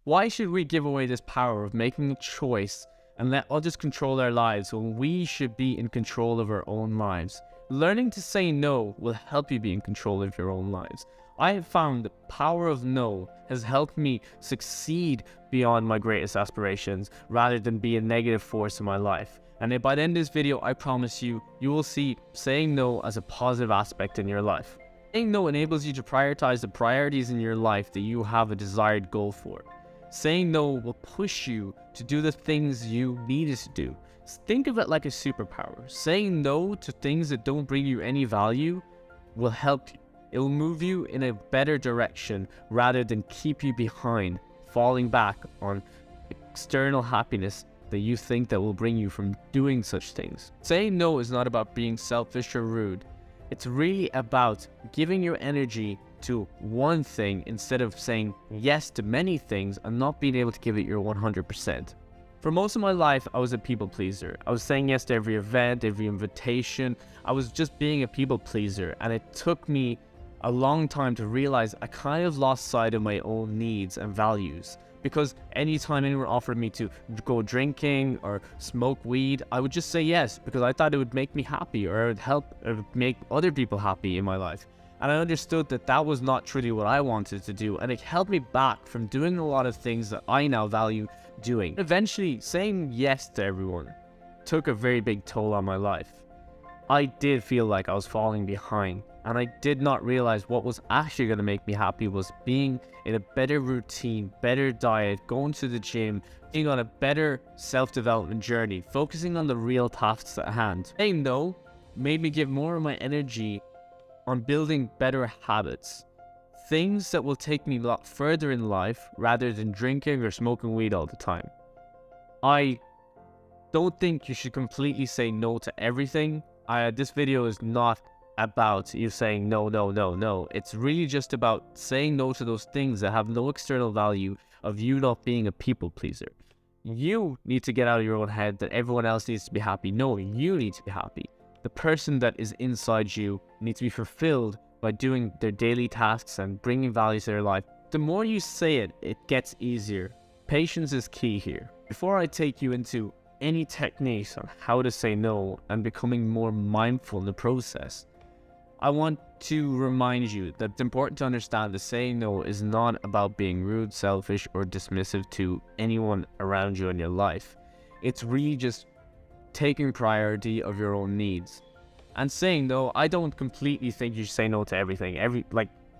Why should we give away this power of making a choice and let others control our lives when we should be in control of our own lives? Learning to say no will help you be in control of your own lives. I have found the power of no has helped me succeed beyond my greatest aspirations rather than be a negative force in my life. And by the end of this video, I promise you, you will see saying no as a positive aspect in your life. Saying no enables you to prioritize the priorities in your life that you have a desired goal for. Saying no will push you to do the things you needed to do. Think of it like a superpower. Saying no to things that don't bring you any value will help you. It will move you in a better direction rather than keep you behind, falling back on external happiness that you think that will bring you from doing such things. Saying no is not about being selfish or rude. It's really about giving your energy to one thing instead of saying yes to many things and not being able to give it your 100%. For most of my life, I was a people pleaser. I was saying yes to every event, every invitation. I was just being a people pleaser, and it took me a long time to realize I kind of lost sight of my own needs and values. Because anytime anyone offered me to go drinking or smoke weed, I would just say yes because I thought it would make me happy or it would help make other people happy in my life. And I understood that that was not truly what I wanted to do, and it held me back from doing a lot of things that I now value doing. Eventually, saying yes to everyone took a very big toll on my life. I did feel like I was falling behind, and I did not realize what was actually going to make me happy was being in a better routine, better diet, going to the gym, being on a better self-development journey, focusing on the real tasks at hand. Saying no made me give more of my energy on building better habits, things that will take me a lot further in life rather than drinking or smoking weed all the time. I don't think you should completely say no to everything. This video is not about you saying no, no, no, no. It's really just about saying no to those things that have no external value of you not being a people pleaser. You need to get out of your own head that everyone else needs to be happy. No, you need to be happy. The person that is inside you needs to be fulfilled by doing their daily tasks and bringing value to their life. The more you say it, it gets easier. Patience is key here. Before I take you into any techniques on how to say no and becoming more mindful in the process, I want to remind you that it's important to understand that saying no is not about being rude, selfish, or dismissive to anyone around you in your life. It's really just taking priority of your own needs. And saying no, I don't completely think you should say no to everything.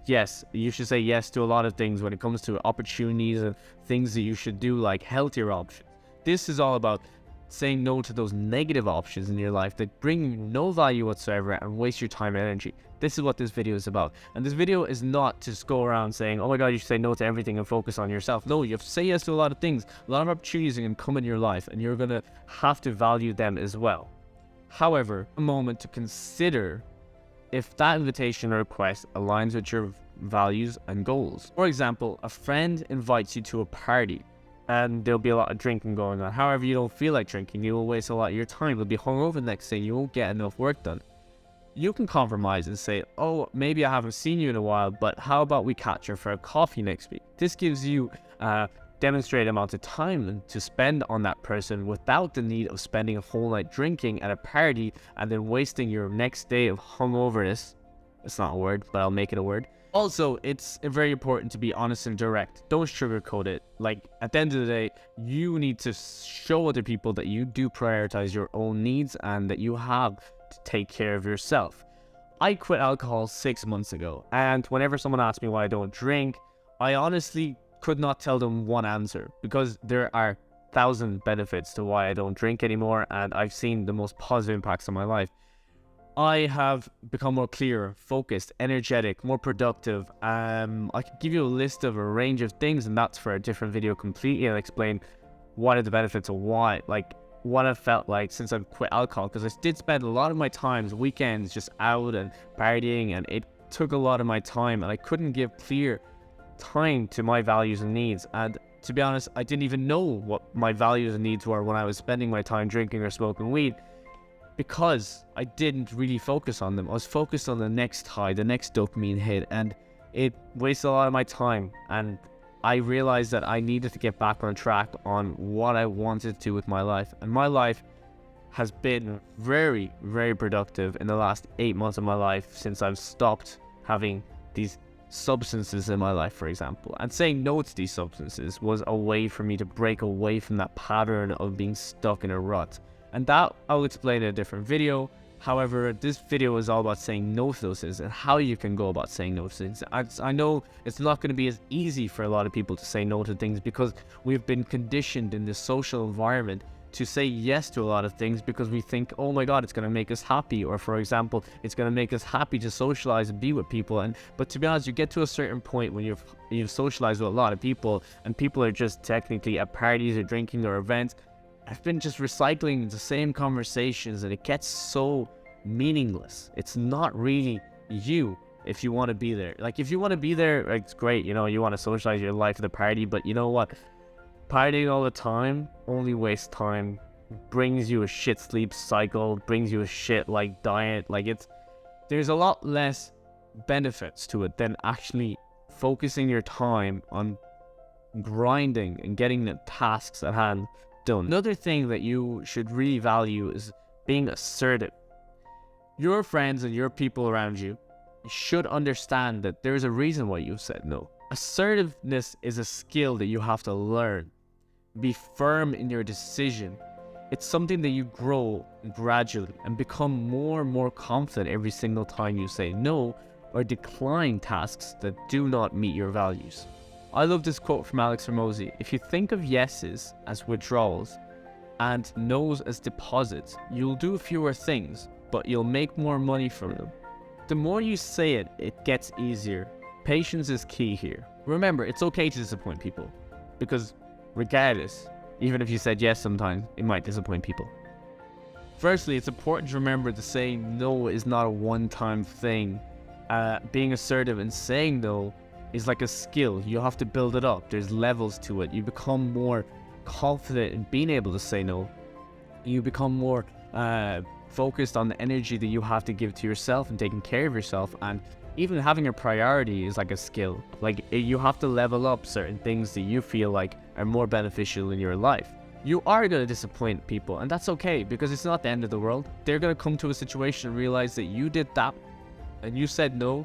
Yes, you should say yes to a lot of things when it comes to opportunities and things that you should do, like healthier options. This is all about saying no to those negative options in your life that bring you no value whatsoever and waste your time and energy. This is what this video is about. And this video is not to just go around saying, oh my god, you should say no to everything and focus on yourself. No, you have to say yes to a lot of things. A lot of opportunities are going to come in your life and you're going to have to value them as well. However, a moment to consider if that invitation or request aligns with your values and goals. For example, a friend invites you to a party and there'll be a lot of drinking going on. However, you don't feel like drinking, you will waste a lot of your time. You'll be hungover the next day, you won't get enough work done. You can compromise and say, oh, maybe I haven't seen you in a while, but how about we catch her for a coffee next week? This gives you a demonstrated amount of time to spend on that person without the need of spending a whole night drinking at a party and then wasting your next day of hungoverness. It's not a word, but I'll make it a word. Also, it's very important to be honest and direct. Don't sugarcoat it. Like, at the end of the day, you need to show other people that you do prioritize your own needs and that you have to take care of yourself. I quit alcohol 6 months ago, and whenever someone asks me why I don't drink, I honestly could not tell them one answer because there are 1,000 benefits to why I don't drink anymore, and I've seen the most positive impacts on my life. I have become more clear, focused, energetic, more productive. I could give you a list of a range of things, and that's for a different video completely. I'll explain what are the benefits of why, like what I've felt like since I've quit alcohol, because I did spend a lot of my times, weekends, just out and partying, and it took a lot of my time, and I couldn't give clear time to my values and needs. And to be honest, I didn't even know what my values and needs were when I was spending my time drinking or smoking weed, because I didn't really focus on them. I was focused on the next high, the next dopamine hit, and it wasted a lot of my time. And I realized that I needed to get back on track on what I wanted to do with my life. And my life has been very, very productive in the last 8 months of my life since I've stopped having these substances in my life, for example. And saying no to these substances was a way for me to break away from that pattern of being stuck in a rut. And that I'll explain in a different video. However, this video is all about saying no to those things and how you can go about saying no to things. I know it's not going to be as easy for a lot of people to say no to things because we've been conditioned in this social environment to say yes to a lot of things because we think, oh my God, it's going to make us happy. Or for example, it's going to make us happy to socialize and be with people. But to be honest, you get to a certain point when you've socialized with a lot of people and people are just technically at parties or drinking or events. I've been just recycling the same conversations and it gets so meaningless. It's not really you if you want to be there. Like if you want to be there, it's great. You want to socialize your life at the party, but you know what? Partying all the time only wastes time, brings you a shit sleep cycle, brings you a shit like diet. There's a lot less benefits to it than actually focusing your time on grinding and getting the tasks at hand done. Another thing that you should really value is being assertive. Your friends and your people around you should understand that there's a reason why you said no. Assertiveness is a skill that you have to learn. Be firm in your decision. It's something that you grow gradually and become more and more confident every single time you say no or decline tasks that do not meet your values. I love this quote from Alex Hormozi. If you think of yeses as withdrawals and nos as deposits, you'll do fewer things, but you'll make more money from them. The more you say it, it gets easier. Patience is key here. Remember, it's okay to disappoint people because regardless, even if you said yes sometimes, it might disappoint people. Firstly, it's important to remember that saying no is not a one-time thing. Being assertive and saying no is like a skill. You have to build it up. There's levels to it. You become more confident in being able to say no. You become more focused on the energy that you have to give to yourself and taking care of yourself. And even having a priority is like a skill. Like you have to level up certain things that you feel like are more beneficial in your life. You are going to disappoint people, and that's okay because it's not the end of the world. They're going to come to a situation and realize that you did that and you said no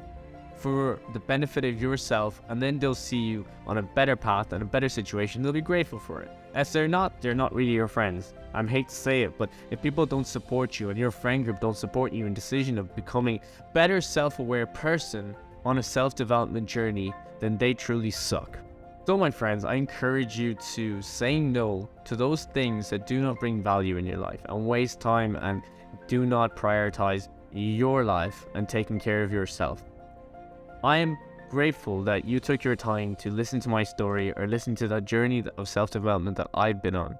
for the benefit of yourself, and then they'll see you on a better path and a better situation. They'll be grateful for it. As they're not really your friends. I hate to say it, but if people don't support you and your friend group don't support you in decision of becoming a better self-aware person on a self-development journey, then they truly suck. So my friends, I encourage you to say no to those things that do not bring value in your life and waste time and do not prioritize your life and taking care of yourself. I am grateful that you took your time to listen to my story or listen to that journey of self-development that I've been on.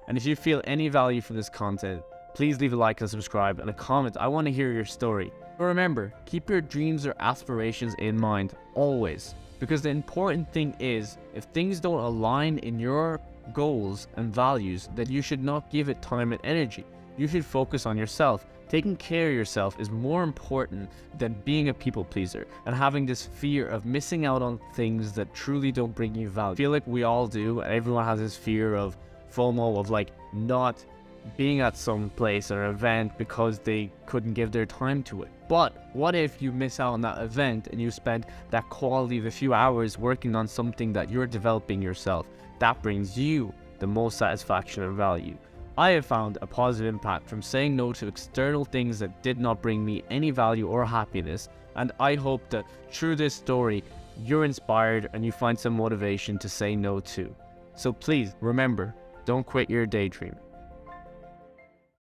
And if you feel any value from this content, please leave a like and subscribe and a comment. I want to hear your story. But remember, keep your dreams or aspirations in mind always, because the important thing is, if things don't align in your goals and values, then you should not give it time and energy. You should focus on yourself. Taking care of yourself is more important than being a people pleaser and having this fear of missing out on things that truly don't bring you value. I feel like we all do, and everyone has this fear of FOMO, of like not being at some place or event because they couldn't give their time to it. But what if you miss out on that event and you spend that quality of a few hours working on something that you're developing yourself? That brings you the most satisfaction and value. I have found a positive impact from saying no to external things that did not bring me any value or happiness, and I hope that through this story you're inspired and you find some motivation to say no to. So please remember, don't quit your daydream.